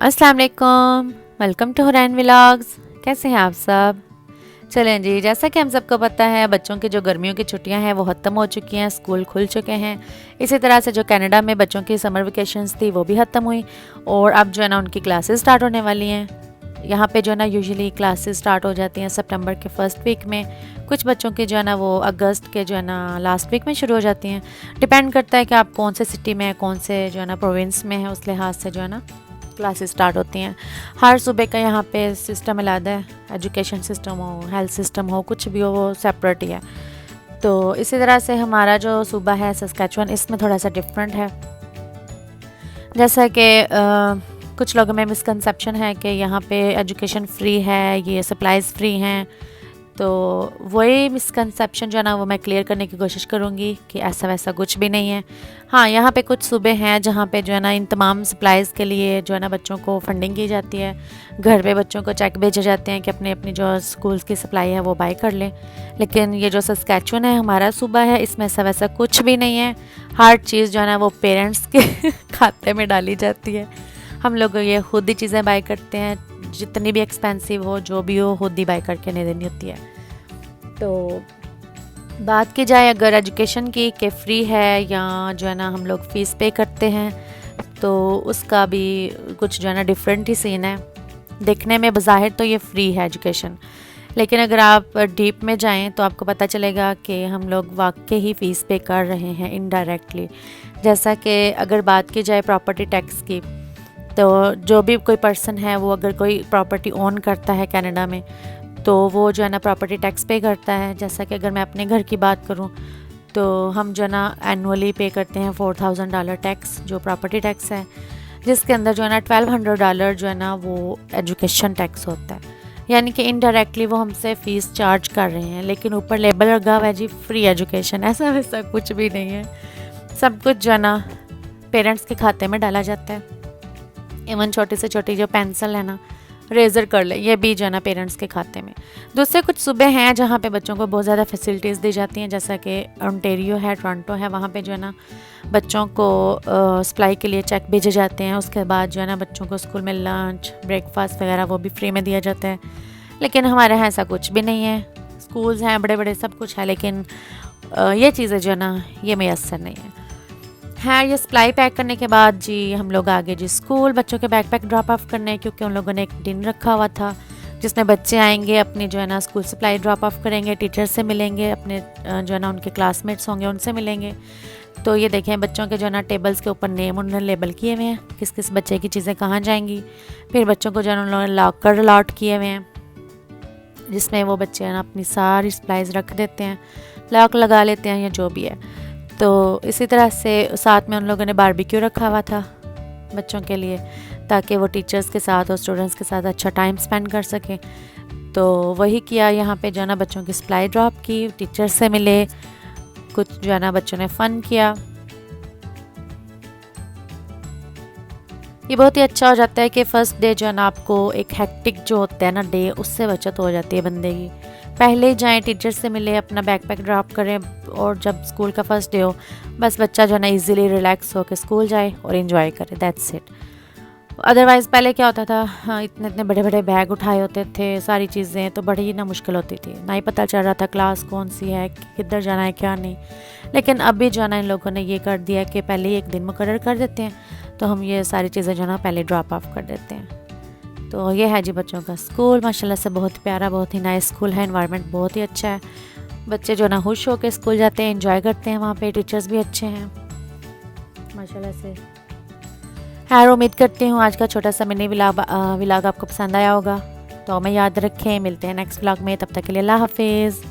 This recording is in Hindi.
अस्सलाम वालेकुम, वेलकम टू हुरैन व्लॉग्स। कैसे हैं आप सब? चलें जी, जैसा कि हम सबको पता है बच्चों की जो गर्मियों की छुट्टियां हैं वो ख़त्म हो चुकी हैं, स्कूल खुल चुके हैं। इसी तरह से जो कनाडा में बच्चों की समर वेकेशंस थी वो भी ख़त्म हुई और अब जो है ना उनकी क्लासेस स्टार्ट होने वाली हैं। यहाँ पे जो है ना यूजुअली क्लासेस स्टार्ट हो जाती हैं सितंबर के फर्स्ट वीक में। कुछ बच्चों के जो है ना वो अगस्त के जो है ना लास्ट वीक में शुरू हो जाती हैं। डिपेंड करता है कि आप कौन से सिटी में, कौन से जो है ना प्रोविंस में है, उस लिहाज से जो है ना क्लासेस स्टार्ट होती हैं। हर सूबे का यहाँ पे सिस्टम अलग है, एजुकेशन सिस्टम हो, हेल्थ सिस्टम हो, कुछ भी हो वो सेपरेट ही है। तो इसी तरह से हमारा जो सूबा है सस्कैचुअन, इसमें थोड़ा सा डिफरेंट है। जैसा कि कुछ लोगों में मिसकंसेप्शन है कि यहाँ पे एजुकेशन फ्री है, ये सप्लाइज़ फ्री हैं। तो वही मिसकंसेप्शन जो है ना वो मैं क्लियर करने की कोशिश करूँगी कि ऐसा वैसा कुछ भी नहीं है। हाँ, यहाँ पे कुछ सूबे हैं जहाँ पे जो है ना इन तमाम सप्लाइज़ के लिए जो है ना बच्चों को फंडिंग की जाती है। घर पे बच्चों को चेक भेजे जाते हैं कि अपनी अपनी जो स्कूल्स की सप्लाई है वो बाय कर लें। लेकिन ये जो सस्कैचुअन है हमारा सूबा है, इसमें ऐसा वैसा कुछ भी नहीं है। हर चीज़ जो है ना वो पेरेंट्स के खाते में डाली जाती है। हम लोग ये खुद ही चीज़ें बाय करते हैं, जितनी भी एक्सपेंसिव हो, जो भी हो, खुद ही बाय करके नहीं देनी होती है। तो बात की जाए अगर एजुकेशन की कि फ्री है या जो है ना हम लोग फ़ीस पे करते हैं, तो उसका भी कुछ जो है ना डिफरेंट ही सीन है। देखने में बज़ाहिर तो ये फ्री है एजुकेशन, लेकिन अगर आप डीप में जाएं तो आपको पता चलेगा कि हम लोग वाकई ही फ़ीस पे कर रहे हैं इनडायरेक्टली। जैसा कि अगर बात की जाए प्रॉपर्टी टैक्स की, तो जो भी कोई पर्सन है वो अगर कोई प्रॉपर्टी ओन करता है कनाडा में, तो वो जो है ना प्रॉपर्टी टैक्स पे करता है। जैसा कि अगर मैं अपने घर की बात करूं तो हम जो है ना एनुअली पे करते हैं $4000 टैक्स, जो प्रॉपर्टी टैक्स है, जिसके अंदर जो है ना $1200 जो है ना वो एजुकेशन टैक्स होता है। यानी कि इनडायरेक्टली वो हमसे फ़ीस चार्ज कर रहे हैं, लेकिन ऊपर लेबल लगा हुआ है जी फ्री एजुकेशन। ऐसा वैसा कुछ भी नहीं है। सब कुछ जो है ना पेरेंट्स के खाते में डाला जाता है। इवन छोटी से छोटी जो पेंसिल है ना, रेज़र कर ले, ये भी जो है ना पेरेंट्स के खाते में। दूसरे कुछ सूबे हैं जहाँ पे बच्चों को बहुत ज़्यादा फैसिलिटीज़ दी जाती हैं, जैसा कि ओंटारियो है, टोरंटो है। वहाँ पे जो है ना बच्चों को सप्लाई के लिए चेक भेजे जाते हैं। उसके बाद जो है ना बच्चों को स्कूल में लंच, ब्रेकफास्ट वगैरह वो भी फ्री में दिया जाता है। लेकिन हमारे यहाँ ऐसा कुछ भी नहीं है। स्कूल्स हैं बड़े बड़े, सब कुछ है, लेकिन ये चीज़ें जो है ना ये मैसर नहीं है। हाँ, ये सप्लाई पैक करने के बाद जी हम लोग आगे जी स्कूल बच्चों के बैकपैक ड्रॉप ऑफ करने, क्योंकि उन लोगों ने एक दिन रखा हुआ था जिसमें बच्चे आएंगे, अपनी जो है ना स्कूल सप्लाई ड्रॉप ऑफ करेंगे, टीचर से मिलेंगे, अपने जो है ना उनके क्लासमेट्स होंगे उनसे मिलेंगे। तो ये देखें बच्चों के जो है ना टेबल्स के ऊपर नेम उन्होंने लेबल किए हुए हैं, किस किस बच्चे की चीज़ें कहाँ जाएंगी। फिर बच्चों को जो है ना उन्होंने लॉकर अलॉट किए हुए हैं, जिसमें वो बच्चे ना अपनी सारी सप्लाईज रख देते हैं, लॉक लगा लेते हैं या जो भी है। तो इसी तरह से साथ में उन लोगों ने बारबेक्यू रखा हुआ था बच्चों के लिए, ताकि वो टीचर्स के साथ और स्टूडेंट्स के साथ अच्छा टाइम स्पेंड कर सकें। तो वही किया यहाँ पे जो है ना बच्चों की सप्लाई ड्रॉप की, टीचर्स से मिले, कुछ जो है ना बच्चों ने फ़न किया। ये बहुत ही अच्छा हो जाता है कि फ़र्स्ट डे जो है ना आपको एक हेक्टिक जो होता है ना डे, उससे बचत हो जाती है बंदे की। पहले जाएं, टीचर से मिले, अपना बैकपैक ड्रॉप करें, और जब स्कूल का फर्स्ट डे हो बस बच्चा जो है ना इजीली रिलैक्स होकर स्कूल जाए और एंजॉय करे, दैट्स इट। अदरवाइज़ पहले क्या होता था, हाँ, इतने इतने बड़े बड़े बैग उठाए होते थे, सारी चीज़ें, तो बड़ी ना मुश्किल होती थी, ना ही पता चल रहा था क्लास कौन सी है, किधर जाना है क्या नहीं। लेकिन अभी जो है ना इन लोगों ने ये कर दिया कि पहले ही एक दिन मुकर्रर कर देते हैं, तो हम ये सारी चीज़ें जो है ना पहले ड्रॉप ऑफ कर देते हैं। तो ये है जी बच्चों का स्कूल, माशाल्लाह से बहुत प्यारा, बहुत ही नाइस स्कूल है, एनवायरनमेंट बहुत ही अच्छा है। बच्चे जो ना खुश होकर स्कूल जाते हैं, एंजॉय करते हैं, वहाँ पे टीचर्स भी अच्छे हैं माशाल्लाह से। खैर, उम्मीद करती हूँ आज का छोटा सा मिनी व्लॉग आपको पसंद आया होगा। तो मैं याद रखें, मिलते हैं नेक्स्ट व्लॉग में, तब तक के लिए अल्लाह हाफिज़।